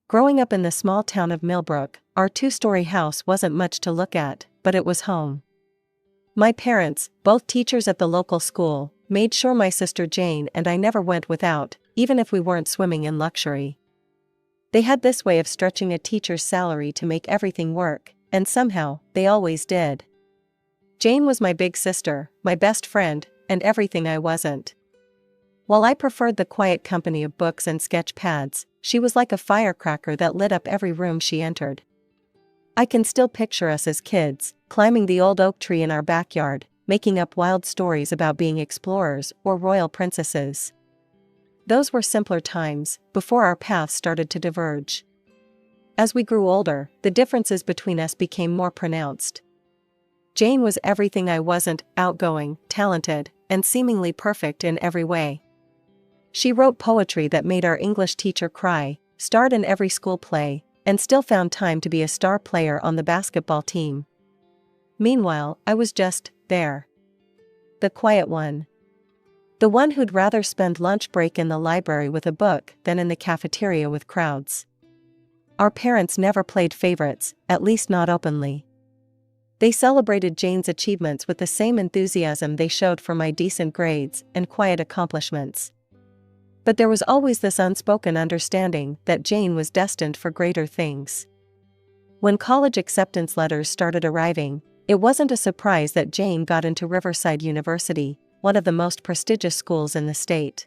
Growing up in the small town of Millbrook, our two-story house wasn't much to look at, but it was home. My parents, both teachers at the local school, made sure my sister Jane and I never went without, even if we weren't swimming in luxury. They had this way of stretching a teacher's salary to make everything work, and somehow, they always did. Jane was my big sister, my best friend, and everything I wasn't. While I preferred the quiet company of books and sketch pads, she was like a firecracker that lit up every room she entered. I can still picture us as kids, climbing the old oak tree in our backyard, making up wild stories about being explorers or royal princesses. Those were simpler times, before our paths started to diverge. As we grew older, the differences between us became more pronounced. Jane was everything I wasn't: outgoing, talented, and seemingly perfect in every way. She wrote poetry that made our English teacher cry, starred in every school play, and still found time to be a star player on the basketball team. Meanwhile, I was just there. The quiet one. The one who'd rather spend lunch break in the library with a book than in the cafeteria with crowds. Our parents never played favorites, at least not openly. They celebrated Jane's achievements with the same enthusiasm they showed for my decent grades and quiet accomplishments. But there was always this unspoken understanding that Jane was destined for greater things. When college acceptance letters started arriving, it wasn't a surprise that Jane got into Riverside University, one of the most prestigious schools in the state.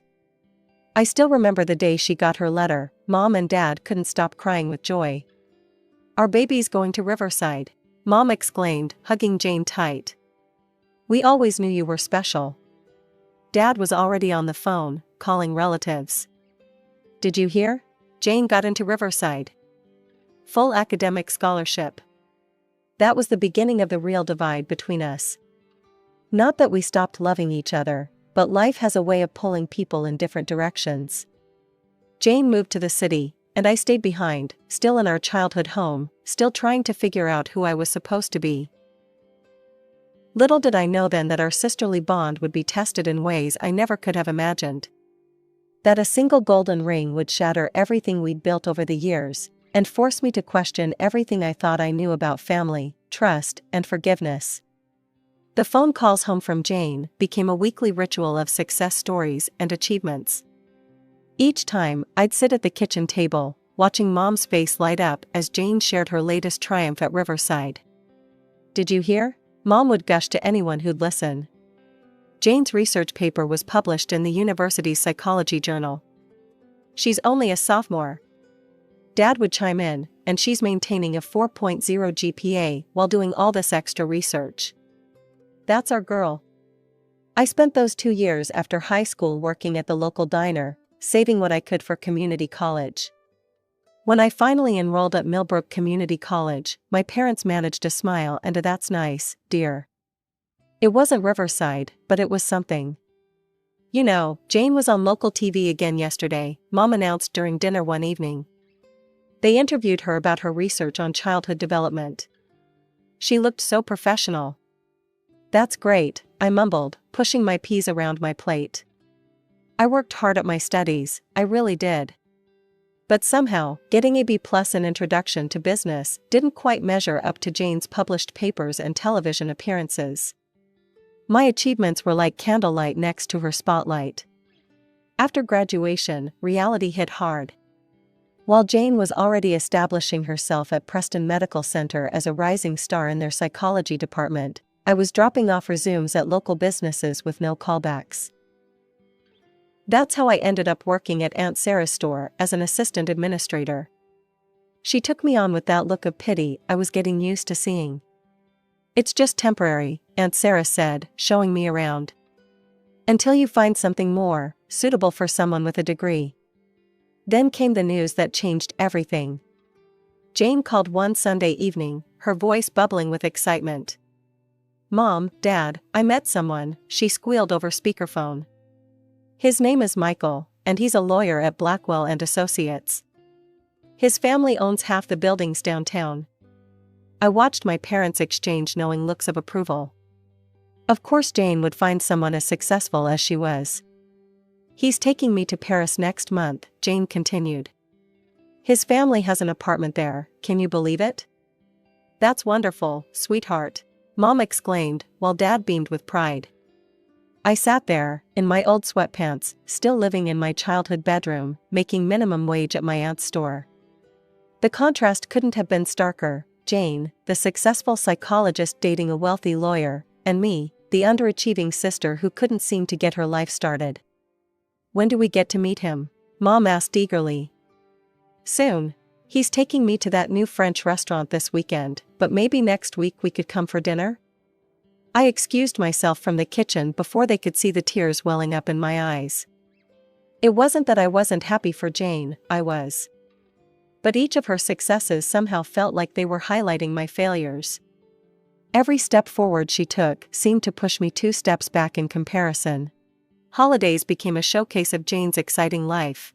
I still remember the day she got her letter. Mom and Dad couldn't stop crying with joy. "Our baby's going to Riverside," Mom exclaimed, hugging Jane tight. "We always knew you were special." Dad was already on the phone, calling relatives. "Did you hear? Jane got into Riverside. Full academic scholarship." That was the beginning of the real divide between us. Not that we stopped loving each other, but life has a way of pulling people in different directions. Jane moved to the city, and I stayed behind, still in our childhood home, still trying to figure out who I was supposed to be. Little did I know then that our sisterly bond would be tested in ways I never could have imagined. That a single golden ring would shatter everything we'd built over the years, and force me to question everything I thought I knew about family, trust, and forgiveness. The phone calls home from Jane became a weekly ritual of success stories and achievements. Each time, I'd sit at the kitchen table, watching Mom's face light up as Jane shared her latest triumph at Riverside. "Did you hear?" Mom would gush to anyone who'd listen. Jane's research paper was published in the university's psychology journal. "She's only a sophomore." Dad would chime in, "And she's maintaining a 4.0 GPA while doing all this extra research. That's our girl." I spent those 2 years after high school working at the local diner, saving what I could for community college. When I finally enrolled at Millbrook Community College, my parents managed a smile and a "That's nice, dear." It wasn't Riverside, but it was something. "You know, Jane was on local TV again yesterday," Mom announced during dinner one evening. They interviewed her about her research on childhood development. She looked so professional. "That's great," I mumbled, pushing my peas around my plate. I worked hard at my studies, I really did. But somehow, getting a B+ in Introduction to Business didn't quite measure up to Jane's published papers and television appearances. My achievements were like candlelight next to her spotlight. After graduation, reality hit hard. While Jane was already establishing herself at Preston Medical Center as a rising star in their psychology department, I was dropping off resumes at local businesses with no callbacks. That's how I ended up working at Aunt Sarah's store as an assistant administrator. She took me on with that look of pity I was getting used to seeing. "It's just temporary," Aunt Sarah said, showing me around. "Until you find something more suitable for someone with a degree." Then came the news that changed everything. Jane called one Sunday evening, her voice bubbling with excitement. "Mom, Dad, I met someone," she squealed over speakerphone. "His name is Michael, and he's a lawyer at Blackwell and Associates. His family owns half the buildings downtown." I watched my parents exchange knowing looks of approval. Of course Jane would find someone as successful as she was. "He's taking me to Paris next month," Jane continued. His family has an apartment there, can you believe it? That's wonderful, sweetheart, Mom exclaimed, while Dad beamed with pride. I sat there, in my old sweatpants, still living in my childhood bedroom, making minimum wage at my aunt's store. The contrast couldn't have been starker. Jane, the successful psychologist dating a wealthy lawyer, and me, the underachieving sister who couldn't seem to get her life started. When do we get to meet him? Mom asked eagerly. Soon. He's taking me to that new French restaurant this weekend, but maybe next week we could come for dinner? I excused myself from the kitchen before they could see the tears welling up in my eyes. It wasn't that I wasn't happy for Jane, I was. But each of her successes somehow felt like they were highlighting my failures. Every step forward she took seemed to push me 2 steps back in comparison. Holidays became a showcase of Jane's exciting life.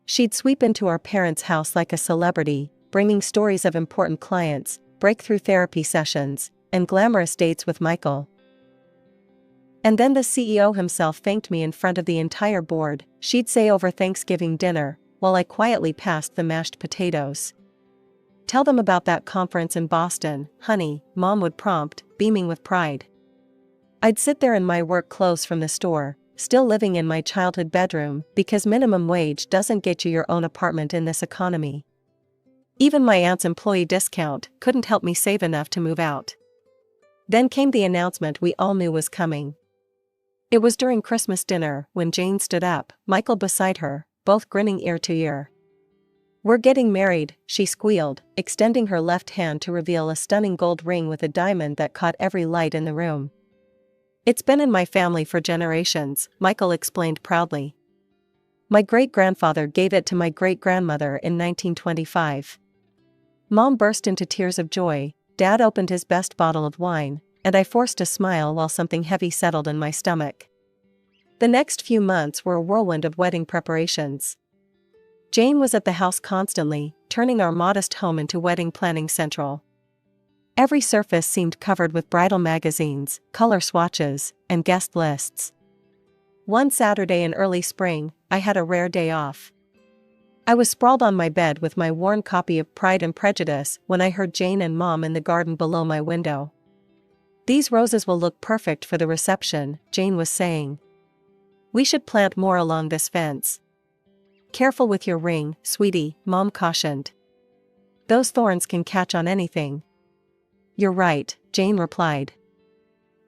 She'd sweep into our parents' house like a celebrity, bringing stories of important clients, breakthrough therapy sessions, and glamorous dates with Michael. And then the CEO himself thanked me in front of the entire board, she'd say over Thanksgiving dinner, while I quietly passed the mashed potatoes. Tell them about that conference in Boston, honey, Mom would prompt, beaming with pride. I'd sit there in my work clothes from the store, still living in my childhood bedroom, because minimum wage doesn't get you your own apartment in this economy. Even my aunt's employee discount couldn't help me save enough to move out. Then came the announcement we all knew was coming. It was during Christmas dinner when Jane stood up, Michael beside her, both grinning ear to ear. We're getting married, she squealed, extending her left hand to reveal a stunning gold ring with a diamond that caught every light in the room. It's been in my family for generations, Michael explained proudly. My great-grandfather gave it to my great-grandmother in 1925. Mom burst into tears of joy, Dad opened his best bottle of wine, and I forced a smile while something heavy settled in my stomach. The next few months were a whirlwind of wedding preparations. Jane was at the house constantly, turning our modest home into wedding planning central. Every surface seemed covered with bridal magazines, color swatches, and guest lists. One Saturday in early spring, I had a rare day off. I was sprawled on my bed with my worn copy of Pride and Prejudice when I heard Jane and Mom in the garden below my window. These roses will look perfect for the reception, Jane was saying. We should plant more along this fence. Careful with your ring, sweetie, Mom cautioned. Those thorns can catch on anything. You're right, Jane replied.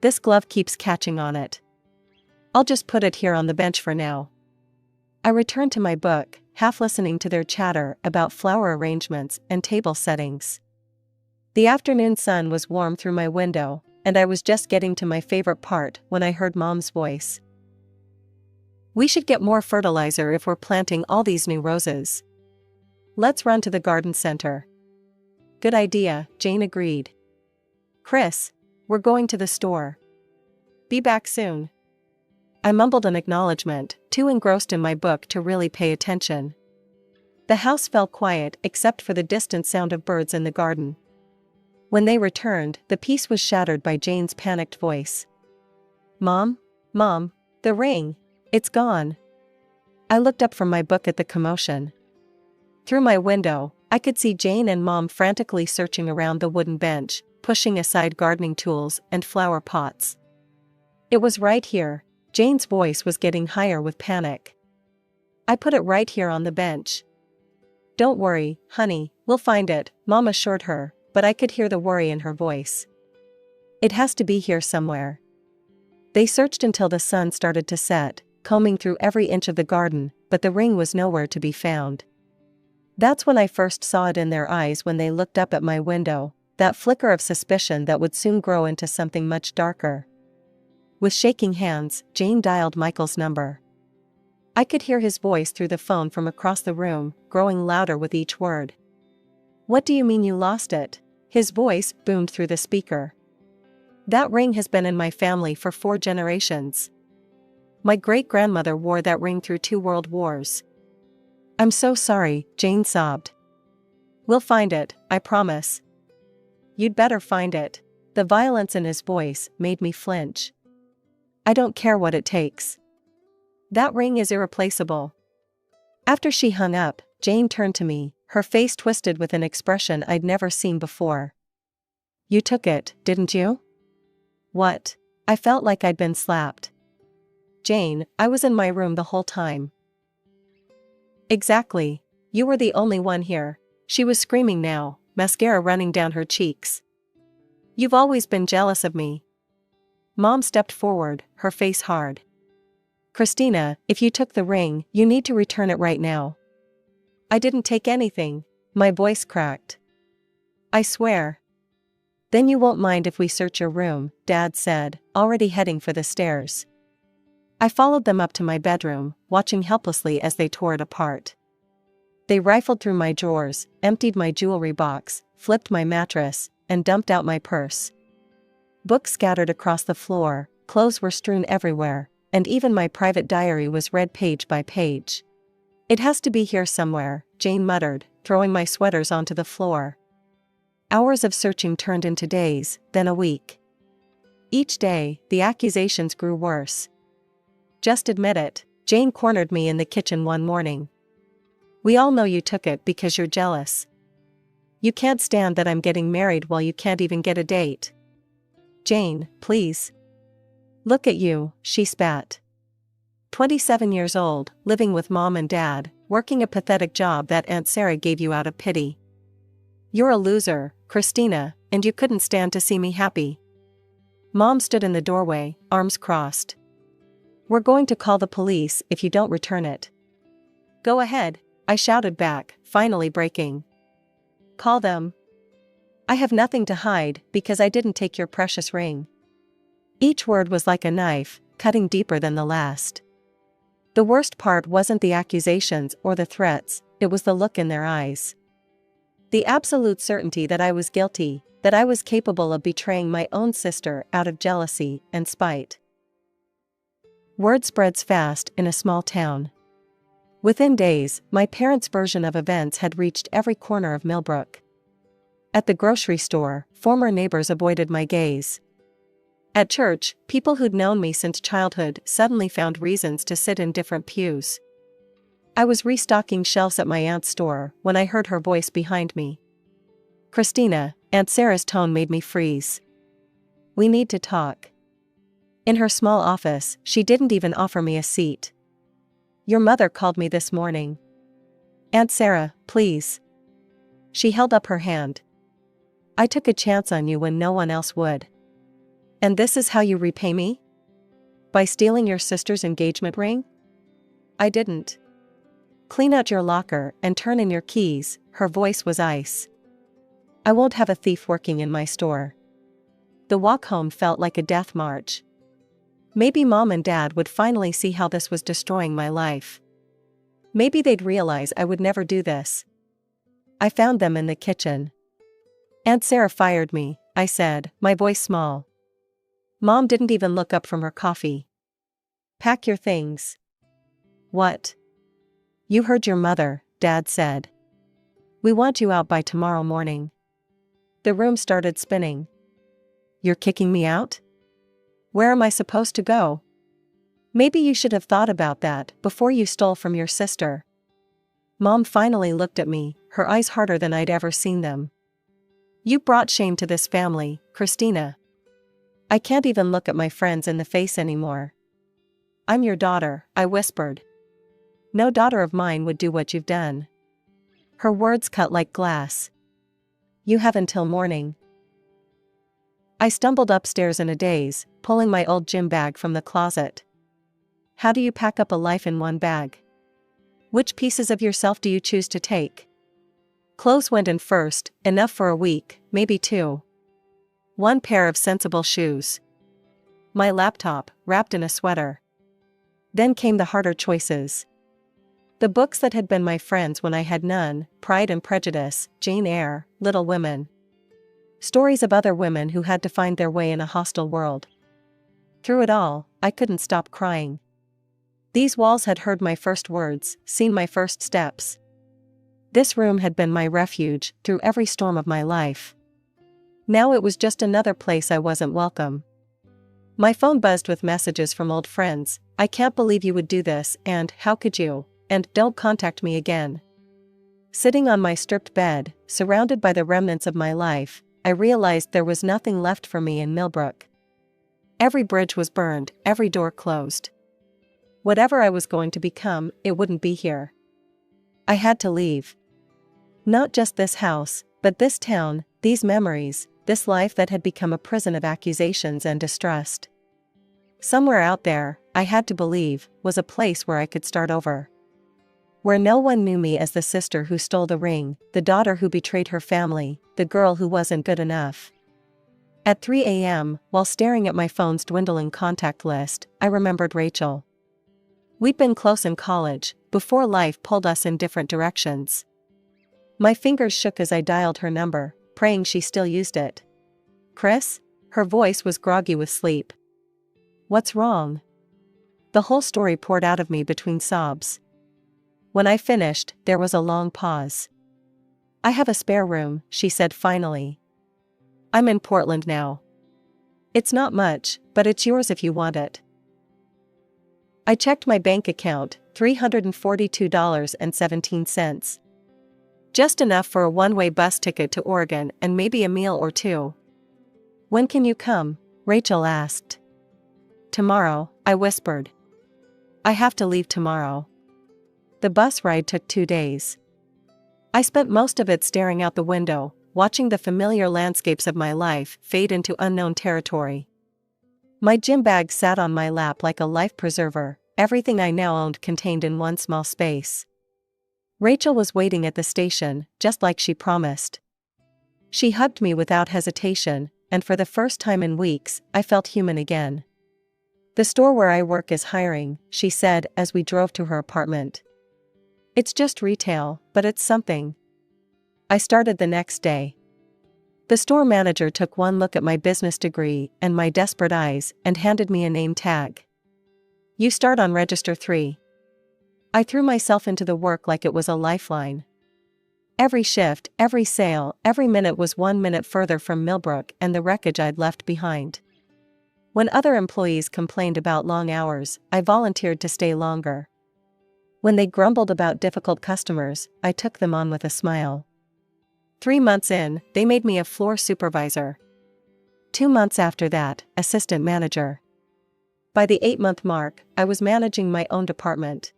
This glove keeps catching on it. I'll just put it here on the bench for now. I returned to my book, half listening to their chatter about flower arrangements and table settings. The afternoon sun was warm through my window, and I was just getting to my favorite part when I heard Mom's voice. We should get more fertilizer if we're planting all these new roses. Let's run to the garden center. Good idea, Jane agreed. Chris, we're going to the store. Be back soon. I mumbled an acknowledgement, too engrossed in my book to really pay attention. The house fell quiet except for the distant sound of birds in the garden. When they returned, the peace was shattered by Jane's panicked voice. Mom, the ring. It's gone. I looked up from my book at the commotion. Through my window, I could see Jane and Mom frantically searching around the wooden bench, pushing aside gardening tools and flower pots. It was right here. Jane's voice was getting higher with panic. I put it right here on the bench. Don't worry, honey, we'll find it, Mom assured her, but I could hear the worry in her voice. It has to be here somewhere. They searched until the sun started to set, combing through every inch of the garden, but the ring was nowhere to be found. That's when I first saw it in their eyes when they looked up at my window, that flicker of suspicion that would soon grow into something much darker. With shaking hands, Jane dialed Michael's number. I could hear his voice through the phone from across the room, growing louder with each word. What do you mean you lost it? His voice boomed through the speaker. That ring has been in my family for 4 generations. My great-grandmother wore that ring through 2 world wars. I'm so sorry, Jane sobbed. We'll find it, I promise. You'd better find it. The violence in his voice made me flinch. I don't care what it takes. That ring is irreplaceable. After she hung up, Jane turned to me, her face twisted with an expression I'd never seen before. "You took it, didn't you?" "What?" I felt like I'd been slapped. "Jane, I was in my room the whole time." "Exactly. You were the only one here." She was screaming now, mascara running down her cheeks. "You've always been jealous of me." Mom stepped forward, her face hard. "Christina, if you took the ring, you need to return it right now." "I didn't take anything." My voice cracked. "I swear." "Then you won't mind if we search your room," Dad said, already heading for the stairs. I followed them up to my bedroom, watching helplessly as they tore it apart. They rifled through my drawers, emptied my jewelry box, flipped my mattress, and dumped out my purse. Books scattered across the floor, clothes were strewn everywhere, and even my private diary was read page by page. "It has to be here somewhere," Jane muttered, throwing my sweaters onto the floor. Hours of searching turned into days, then a week. Each day, the accusations grew worse. "Just admit it," Jane cornered me in the kitchen one morning. "We all know you took it because you're jealous. You can't stand that I'm getting married while you can't even get a date." "Jane, please. Look at you," she spat. 27 years old, living with Mom and Dad, working a pathetic job that Aunt Sarah gave you out of pity. You're a loser, Christina, and you couldn't stand to see me happy." Mom stood in the doorway, arms crossed. "We're going to call the police if you don't return it." "Go ahead," I shouted back, finally breaking. "Call them. I have nothing to hide because I didn't take your precious ring." Each word was like a knife, cutting deeper than the last. The worst part wasn't the accusations or the threats, it was the look in their eyes. The absolute certainty that I was guilty, that I was capable of betraying my own sister out of jealousy and spite. Word spreads fast in a small town. Within days, my parents' version of events had reached every corner of Millbrook. At the grocery store, former neighbors avoided my gaze. At church, people who'd known me since childhood suddenly found reasons to sit in different pews. I was restocking shelves at my aunt's store when I heard her voice behind me. "Christina," Aunt Sarah's tone made me freeze. "We need to talk." In her small office, she didn't even offer me a seat. "Your mother called me this morning." "Aunt Sarah, please." She held up her hand. "I took a chance on you when no one else would. And this is how you repay me? By stealing your sister's engagement ring?" "I didn't." "Clean out your locker and turn in your keys." Her voice was ice. "I won't have a thief working in my store." The walk home felt like a death march. Maybe Mom and Dad would finally see how this was destroying my life. Maybe they'd realize I would never do this. I found them in the kitchen. "Aunt Sarah fired me," I said, my voice small. Mom didn't even look up from her coffee. "Pack your things." "What?" "You heard your mother," Dad said. "We want you out by tomorrow morning." The room started spinning. "You're kicking me out? Where am I supposed to go?" "Maybe you should have thought about that before you stole from your sister." Mom finally looked at me, her eyes harder than I'd ever seen them. "You brought shame to this family, Christina. I can't even look at my friends in the face anymore." "I'm your daughter," I whispered. "No daughter of mine would do what you've done." Her words cut like glass. "You have until morning." I stumbled upstairs in a daze, pulling my old gym bag from the closet. How do you pack up a life in one bag? Which pieces of yourself do you choose to take? Clothes went in first, enough for a week, maybe 2. One pair of sensible shoes. My laptop, wrapped in a sweater. Then came the harder choices. The books that had been my friends when I had none: Pride and Prejudice, Jane Eyre, Little Women. Stories of other women who had to find their way in a hostile world. Through it all, I couldn't stop crying. These walls had heard my first words, seen my first steps. This room had been my refuge through every storm of my life. Now it was just another place I wasn't welcome. My phone buzzed with messages from old friends. "I can't believe you would do this," and "How could you?" and "Don't contact me again." Sitting on my stripped bed, surrounded by the remnants of my life, I realized there was nothing left for me in Millbrook. Every bridge was burned, every door closed. Whatever I was going to become, it wouldn't be here. I had to leave. Not just this house, but this town, these memories, this life that had become a prison of accusations and distrust. Somewhere out there, I had to believe, was a place where I could start over. Where no one knew me as the sister who stole the ring, the daughter who betrayed her family, the girl who wasn't good enough. At 3 a.m., while staring at my phone's dwindling contact list, I remembered Rachel. We'd been close in college, before life pulled us in different directions. My fingers shook as I dialed her number, praying she still used it. "Chris?" Her voice was groggy with sleep. "What's wrong?" The whole story poured out of me between sobs. When I finished, there was a long pause. "I have a spare room," she said finally. "I'm in Portland now. It's not much, but it's yours if you want it." I checked my bank account, $342.17. Just enough for a one-way bus ticket to Oregon and maybe a meal or two. "When can you come?" Rachel asked. "Tomorrow," I whispered. "I have to leave tomorrow." The bus ride took 2 days. I spent most of it staring out the window, watching the familiar landscapes of my life fade into unknown territory. My gym bag sat on my lap like a life preserver, everything I now owned contained in one small space. Rachel was waiting at the station, just like she promised. She hugged me without hesitation, and for the first time in weeks, I felt human again. "The store where I work is hiring," she said as we drove to her apartment. "It's just retail, but it's something." I started the next day. The store manager took one look at my business degree and my desperate eyes and handed me a name tag. "You start on Register 3. I threw myself into the work like it was a lifeline. Every shift, every sale, every minute was 1 minute further from Millbrook and the wreckage I'd left behind. When other employees complained about long hours, I volunteered to stay longer. When they grumbled about difficult customers, I took them on with a smile. 3 months in, they made me a floor supervisor. 2 months after that, assistant manager. By the 8-month mark, I was managing my own department.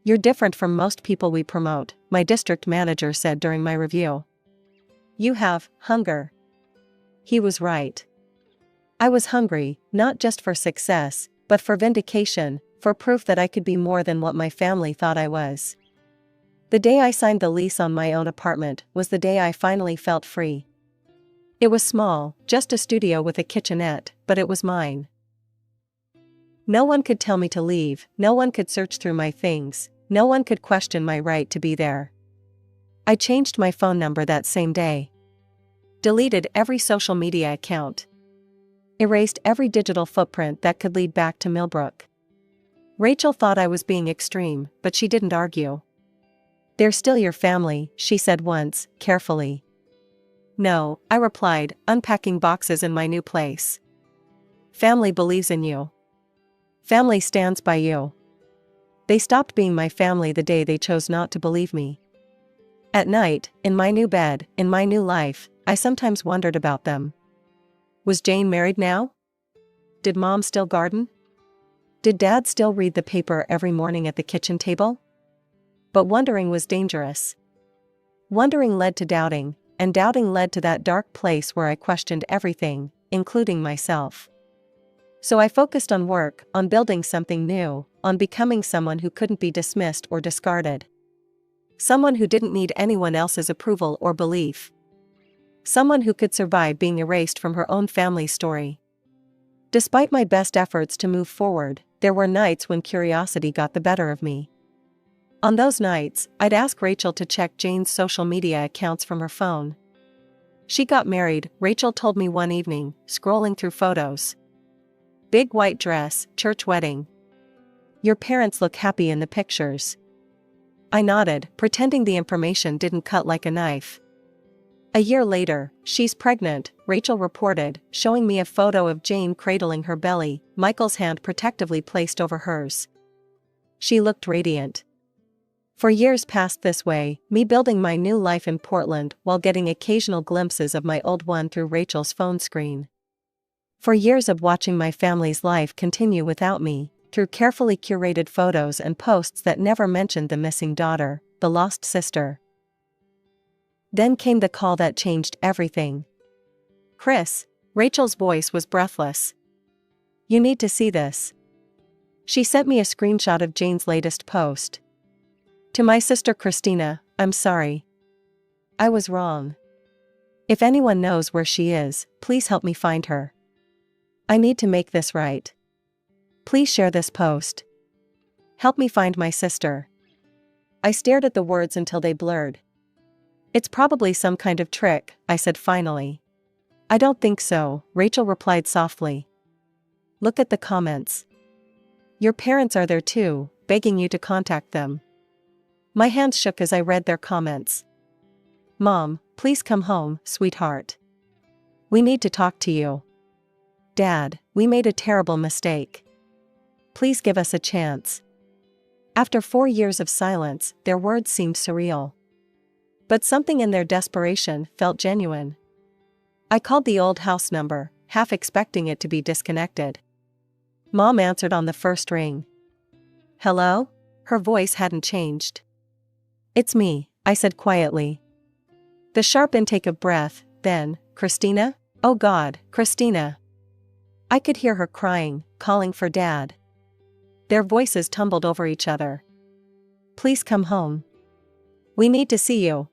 "You're different from most people we promote," my district manager said during my review. "You have hunger." He was right. I was hungry, not just for success, but for vindication, for proof that I could be more than what my family thought I was. The day I signed the lease on my own apartment was the day I finally felt free. It was small, just a studio with a kitchenette, but it was mine. No one could tell me to leave, no one could search through my things, no one could question my right to be there. I changed my phone number that same day. Deleted every social media account. Erased every digital footprint that could lead back to Millbrook. Rachel thought I was being extreme, but she didn't argue. "They're still your family," she said once, carefully. "No," I replied, unpacking boxes in my new place. "Family believes in you. Family stands by you." They stopped being my family the day they chose not to believe me. At night, in my new bed, in my new life, I sometimes wondered about them. Was Jane married now? Did Mom still garden? Did Dad still read the paper every morning at the kitchen table? But wondering was dangerous. Wondering led to doubting, and doubting led to that dark place where I questioned everything, including myself. So I focused on work, on building something new, on becoming someone who couldn't be dismissed or discarded. Someone who didn't need anyone else's approval or belief. Someone who could survive being erased from her own family's story. Despite my best efforts to move forward, there were nights when curiosity got the better of me. On those nights, I'd ask Rachel to check Jane's social media accounts from her phone. "She got married," Rachel told me one evening, scrolling through photos. "Big white dress, church wedding. Your parents look happy in the pictures." I nodded, pretending the information didn't cut like a knife. A year later, "She's pregnant," Rachel reported, showing me a photo of Jane cradling her belly, Michael's hand protectively placed over hers. She looked radiant. For years passed this way, me building my new life in Portland while getting occasional glimpses of my old one through Rachel's phone screen. For years of watching my family's life continue without me, through carefully curated photos and posts that never mentioned the missing daughter, the lost sister. Then came the call that changed everything. "Chris." Rachel's voice was breathless. "You need to see this." She sent me a screenshot of Jane's latest post. "To my sister Christina, I'm sorry. I was wrong. If anyone knows where she is, please help me find her. I need to make this right. Please share this post. Help me find my sister." I stared at the words until they blurred. "It's probably some kind of trick," I said finally. "I don't think so," Rachel replied softly. "Look at the comments. Your parents are there too, begging you to contact them." My hands shook as I read their comments. "Mom, please come home, sweetheart. We need to talk to you. Dad, we made a terrible mistake. Please give us a chance." After 4 years of silence, their words seemed surreal. But something in their desperation felt genuine. I called the old house number, half expecting it to be disconnected. Mom answered on the first ring. "Hello?" Her voice hadn't changed. "It's me," I said quietly. The sharp intake of breath, then, "Christina? Oh God, Christina." I could hear her crying, calling for Dad. Their voices tumbled over each other. "Please come home. We need to see you.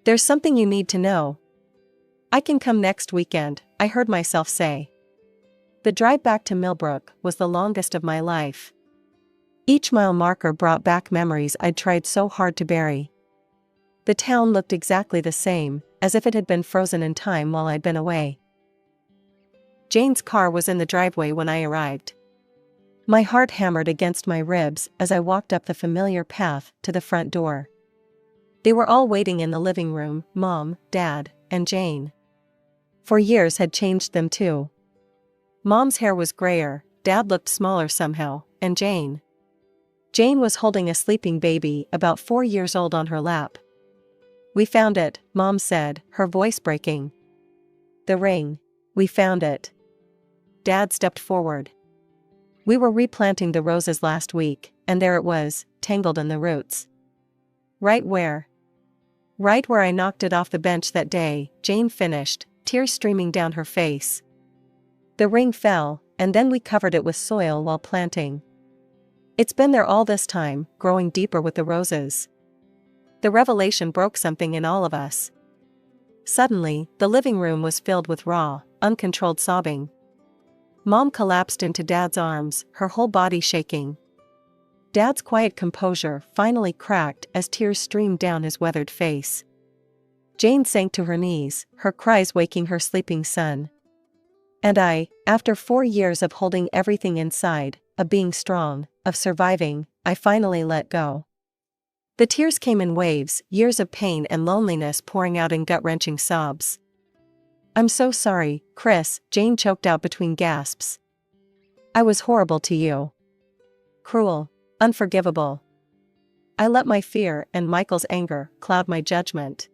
There's something you need to know." "I can come next weekend," I heard myself say. The drive back to Millbrook was the longest of my life. Each mile marker brought back memories I'd tried so hard to bury. The town looked exactly the same, as if it had been frozen in time while I'd been away. Jane's car was in the driveway when I arrived. My heart hammered against my ribs as I walked up the familiar path to the front door. They were all waiting in the living room, Mom, Dad, and Jane. 4 years had changed them too. Mom's hair was grayer, Dad looked smaller somehow, and Jane was holding a sleeping baby about 4 years old on her lap. "We found it," Mom said, her voice breaking. "The ring. We found it." Dad stepped forward. "We were replanting the roses last week, and there it was, tangled in the roots." "Right where?" "Right where I knocked it off the bench that day," Jane finished, tears streaming down her face. "The ring fell, and then we covered it with soil while planting. It's been there all this time, growing deeper with the roses." The revelation broke something in all of us. Suddenly, the living room was filled with raw, uncontrolled sobbing. Mom collapsed into Dad's arms, her whole body shaking. Dad's quiet composure finally cracked as tears streamed down his weathered face. Jane sank to her knees, her cries waking her sleeping son. And I, after 4 years of holding everything inside, of being strong, of surviving, I finally let go. The tears came in waves, years of pain and loneliness pouring out in gut-wrenching sobs. "I'm so sorry, Chris," Jane choked out between gasps. "I was horrible to you. Cruel. Unforgivable. I let my fear and Michael's anger cloud my judgment.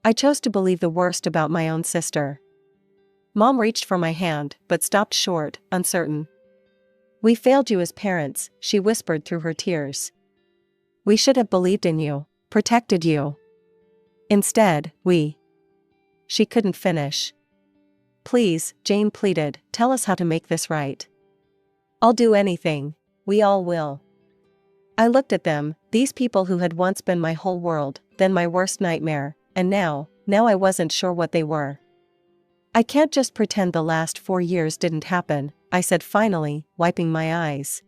I chose to believe the worst about my own sister." Mom reached for my hand, but stopped short, uncertain. "We failed you as parents," she whispered through her tears. "We should have believed in you, protected you. Instead, we..." She couldn't finish. "Please," Jane pleaded, "tell us how to make this right. I'll do anything. We all will." I looked at them, these people who had once been my whole world, then my worst nightmare, and now I wasn't sure what they were. "I can't just pretend the last 4 years didn't happen," I said finally, wiping my eyes.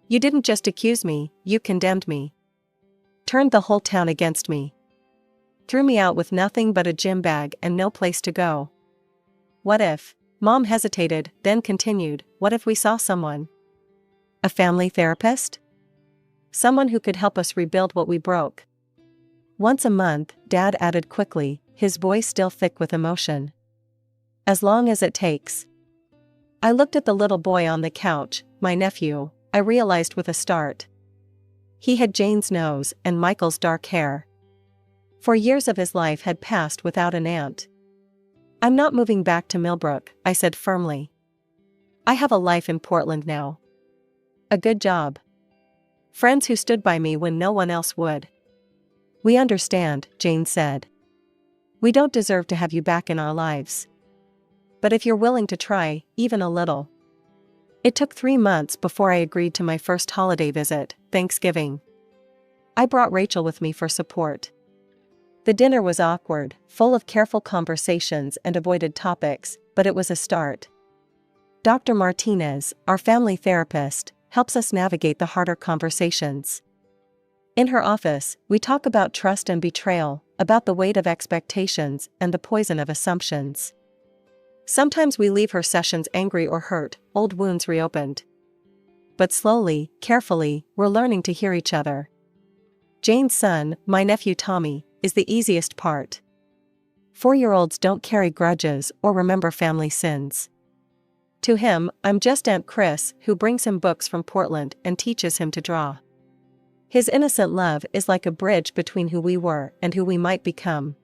"You didn't just accuse me, you condemned me. Turned the whole town against me. Threw me out with nothing but a gym bag and no place to go. What if..." Mom hesitated, then continued, "What if we saw someone? A family therapist? Someone who could help us rebuild what we broke." "Once a month," Dad added quickly, his voice still thick with emotion. "As long as it takes." I looked at the little boy on the couch, my nephew, I realized with a start. He had Jane's nose and Michael's dark hair. 4 years of his life had passed without an aunt. "I'm not moving back to Millbrook," I said firmly. "I have a life in Portland now. A good job. Friends who stood by me when no one else would." "We understand," Jane said. "We don't deserve to have you back in our lives. But if you're willing to try, even a little." It took 3 months before I agreed to my first holiday visit, Thanksgiving. I brought Rachel with me for support. The dinner was awkward, full of careful conversations and avoided topics, but it was a start. Dr. Martinez, our family therapist, helps us navigate the harder conversations. In her office, we talk about trust and betrayal, about the weight of expectations and the poison of assumptions. Sometimes we leave her sessions angry or hurt, old wounds reopened. But slowly, carefully, we're learning to hear each other. Jane's son, my nephew Tommy, is the easiest part. 4-year-olds don't carry grudges or remember family sins. To him, I'm just Aunt Chris, who brings him books from Portland and teaches him to draw. His innocent love is like a bridge between who we were and who we might become.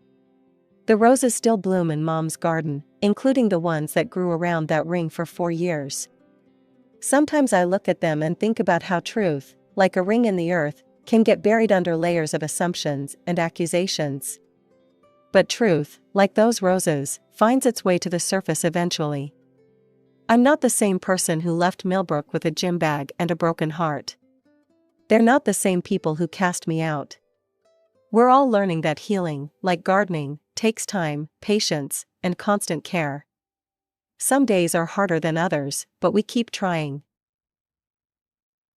The roses still bloom in Mom's garden, including the ones that grew around that ring for 4 years. Sometimes I look at them and think about how truth, like a ring in the earth, can get buried under layers of assumptions and accusations. But truth, like those roses, finds its way to the surface eventually. I'm not the same person who left Millbrook with a gym bag and a broken heart. They're not the same people who cast me out. We're all learning that healing, like gardening, takes time, patience, and constant care. Some days are harder than others, but we keep trying.